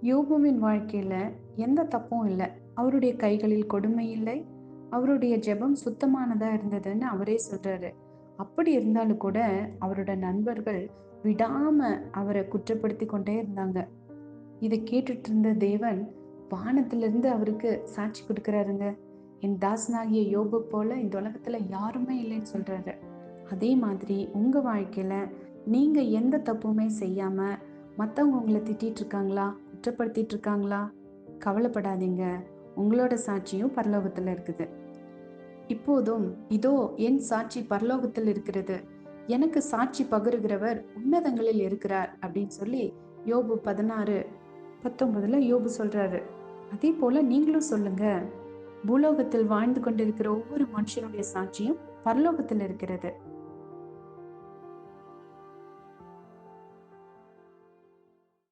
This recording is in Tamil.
யோபுவின் வாழ்க்கையில எந்த தப்பும் இல்லை. அவருடைய கைகளில் கொடுமை இல்லை. அவருடைய ஜெபம் சுத்தமானதா இருந்ததுன்னு அவரே சொல்றாரு. அப்படி இருந்தாலும் கூட அவரோட நண்பர்கள் விடாம அவரை குற்றப்படுத்தி கொண்டே இருந்தாங்க. இதை கேட்டுட்டு இருந்த தேவன் வானத்திலிருந்து அவருக்கு சாட்சி கொடுக்கிறாருங்க. என் தாசனாகிய யோபு போல இந்த உலகத்துல யாருமே இல்லைன்னு சொல்றாரு. அதே மாதிரி உங்க வாழ்க்கையில நீங்க எந்த தப்புமே செய்யாம மத்தவங்க உங்களை திட்டிட்டு இருக்காங்களா, குற்றப்படுத்திட்டு இருக்காங்களா, கவலைப்படாதீங்க. உங்களோட சாட்சியும் பரலோகத்துல இருக்குது. இப்போதும் இதோ என் சாட்சி பரலோகத்தில் இருக்கிறது, எனக்கு சாட்சி பகருகிறவர் உன்னதங்களில் இருக்கிறார் அப்படின்னு சொல்லி யோபு 16:19 யோபு சொல்றாரு. அதே போல நீங்களும் சொல்லுங்க. பூலோகத்தில் வாழ்ந்து கொண்டிருக்கிற ஒவ்வொரு மனுஷனுடைய சாட்சியும் பரலோகத்தில் இருக்கிறது.